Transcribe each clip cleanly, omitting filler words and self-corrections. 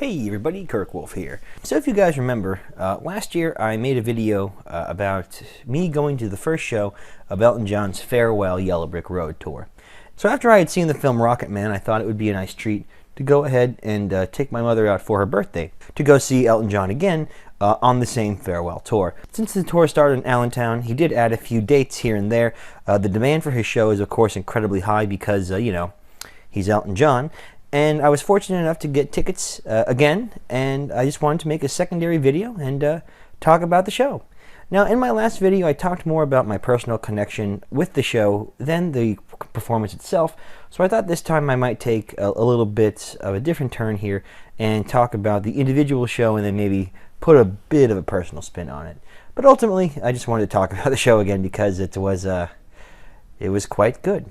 Hey everybody, Kirkwulf here. So if you guys remember, last year I made a video about me going to the first show of Elton John's Farewell Yellow Brick Road tour. So after I had seen the film Rocket Man, I thought it would be a nice treat to go ahead and take my mother out for her birthday to go see Elton John again on the same farewell tour. Since the tour started in Allentown, he did add a few dates here and there. The demand for his show is of course incredibly high because, he's Elton John. And I was fortunate enough to get tickets again, and I just wanted to make a secondary video and talk about the show. Now, in my last video, I talked more about my personal connection with the show than the performance itself, so I thought this time I might take a little bit of a different turn here and talk about the individual show and then maybe put a bit of a personal spin on it. But ultimately, I just wanted to talk about the show again because it was quite good.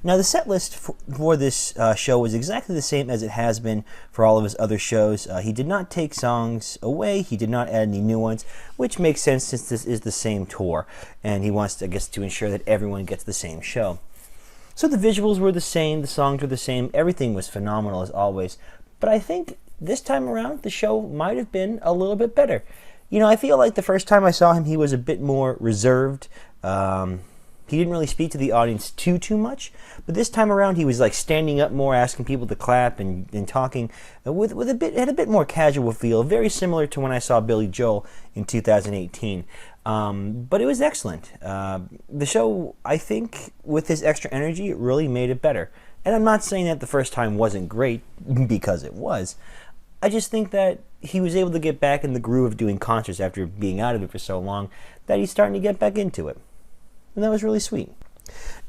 Now, the set list for this show was exactly the same as it has been for all of his other shows. He did not take songs away. He did not add any new ones, which makes sense since this is the same tour, and he wants, to ensure that everyone gets the same show. So the visuals were the same, the songs were the same, everything was phenomenal as always. But I think this time around, the show might have been a little bit better. You know, I feel like the first time I saw him, he was a bit more reserved. He didn't really speak to the audience too much, but this time around he was like standing up more, asking people to clap and talking with a bit more casual feel, very similar to when I saw Billy Joel in 2018. But it was excellent. The show, I think, with his extra energy, it really made it better. And I'm not saying that the first time wasn't great, because it was. I just think that he was able to get back in the groove of doing concerts after being out of it for so long that he's starting to get back into it. And that was really sweet.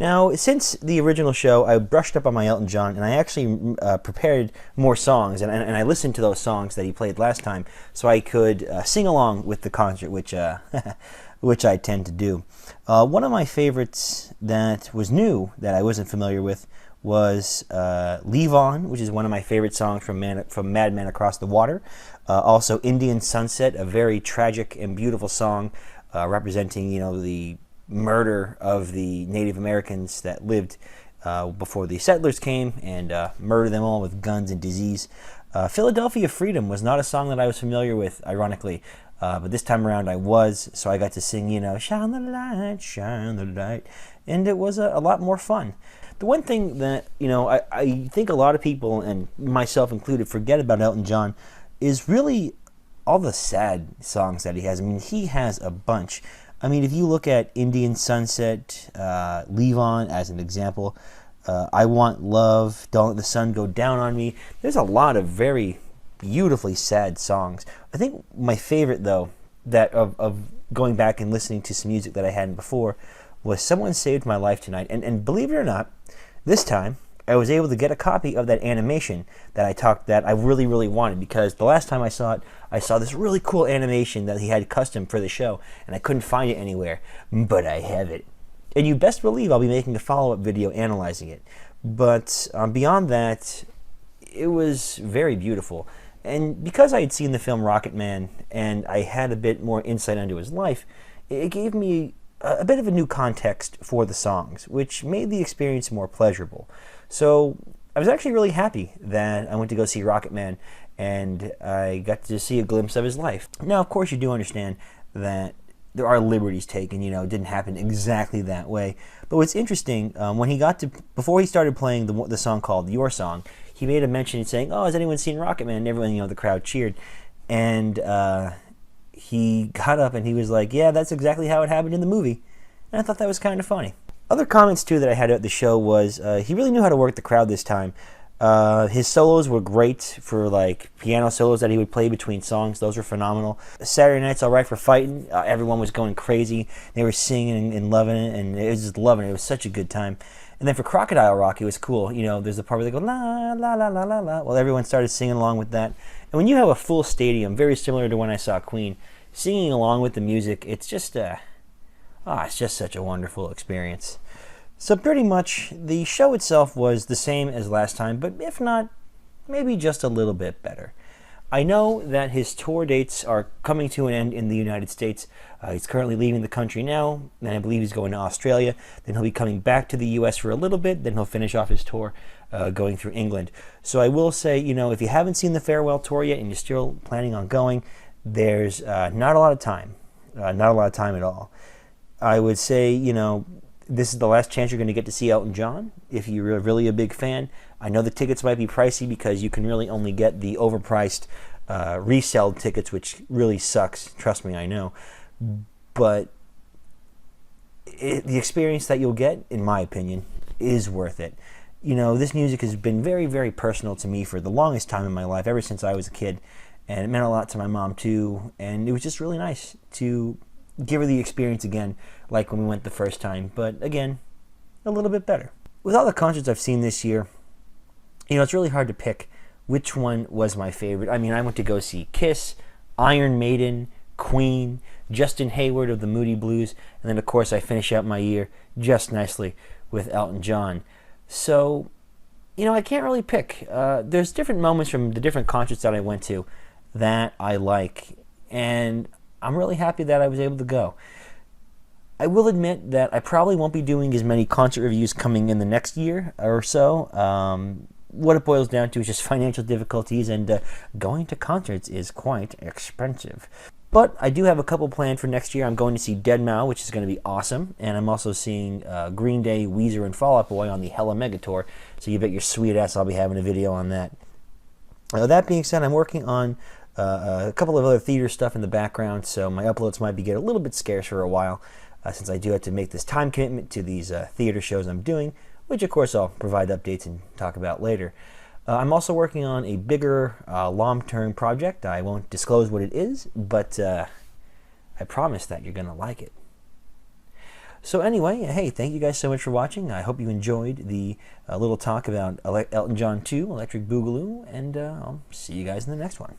Now, since the original show, I brushed up on my Elton John, and I actually prepared more songs, and I listened to those songs that he played last time, so I could sing along with the concert, which I tend to do. One of my favorites that was new, that I wasn't familiar with, was Leave On, which is one of my favorite songs from Mad Men Across the Water. Also, Indian Sunset, a very tragic and beautiful song representing, the murder of the Native Americans that lived before the settlers came and murdered them all with guns and disease. Philadelphia Freedom was not a song that I was familiar with, ironically, but this time around I was, so I got to sing, shine the light, and it was a lot more fun. The one thing that, I think a lot of people, and myself included, forget about Elton John is really all the sad songs that he has. I mean, he has a bunch. I mean, if you look at Indian Sunset, Leave On as an example, I Want Love, Don't Let the Sun Go Down on Me, there's a lot of very beautifully sad songs. I think my favorite, though, that of going back and listening to some music that I hadn't before, was Someone Saved My Life Tonight. And believe it or not, this time I was able to get a copy of that animation that I really wanted, because the last time I saw it, I saw this really cool animation that he had custom for the show, and I couldn't find it anywhere, but I have it. And you best believe I'll be making a follow-up video analyzing it. But beyond that, it was very beautiful. And because I had seen the film Rocket Man, and I had a bit more insight into his life, it gave me a bit of a new context for the songs, which made the experience more pleasurable. So I was actually really happy that I went to go see Rocket Man, and I got to see a glimpse of his life. Now, of course, you do understand that there are liberties taken. It didn't happen exactly that way. But what's interesting, before he started playing the song called Your Song, he made a mention saying, "Oh, has anyone seen Rocket Man?" And everyone, the crowd cheered. And he got up and he was like, "Yeah, that's exactly how it happened in the movie." And I thought that was kind of funny. Other comments, too, that I had at the show was he really knew how to work the crowd this time. His solos were great for, piano solos that he would play between songs. Those were phenomenal. Saturday Night's All Right for Fighting. Everyone was going crazy. They were singing and loving it, and it was just loving it. It was such a good time. And then for Crocodile Rock, it was cool. There's a part where they go, la, la, la, la, la, la. Well, everyone started singing along with that. And when you have a full stadium, very similar to when I saw Queen, singing along with the music, it's just such a wonderful experience. So pretty much, the show itself was the same as last time, but if not, maybe just a little bit better. I know that his tour dates are coming to an end in the United States. He's currently leaving the country now, and I believe he's going to Australia. Then he'll be coming back to the U.S. for a little bit, then he'll finish off his tour going through England. So I will say, you know, if you haven't seen the farewell tour yet and you're still planning on going, there's not a lot of time. Not a lot of time at all. I would say, you know, this is the last chance you're going to get to see Elton John if you're really a big fan. I know the tickets might be pricey because you can really only get the overpriced resale tickets, which really sucks. Trust me, I know. But the experience that you'll get, in my opinion, is worth it. You know, this music has been very, very personal to me for the longest time in my life, ever since I was a kid. And it meant a lot to my mom, too. And it was just really nice to give her the experience again, like when we went the first time. But again, a little bit better. With all the concerts I've seen this year, you know, it's really hard to pick which one was my favorite. I mean, I went to go see Kiss, Iron Maiden, Queen, Justin Hayward of the Moody Blues, and then, of course, I finish out my year just nicely with Elton John. So, you know, I can't really pick. There's different moments from the different concerts that I went to that I like, and I'm really happy that I was able to go. I will admit that I probably won't be doing as many concert reviews coming in the next year or so. What it boils down to is just financial difficulties, and going to concerts is quite expensive. But I do have a couple planned for next year. I'm going to see Deadmau5, which is going to be awesome, and I'm also seeing Green Day, Weezer, and Fall Out Boy on the Hella Mega Tour, so you bet your sweet ass I'll be having a video on that. That being said, I'm working on a couple of other theater stuff in the background, so my uploads might get a little bit scarce for a while, since I do have to make this time commitment to these theater shows I'm doing, which of course I'll provide updates and talk about later. I'm also working on a bigger long-term project. I won't disclose what it is, but I promise that you're going to like it. So anyway, hey, thank you guys so much for watching. I hope you enjoyed the little talk about Elton John 2, Electric Boogaloo, and I'll see you guys in the next one.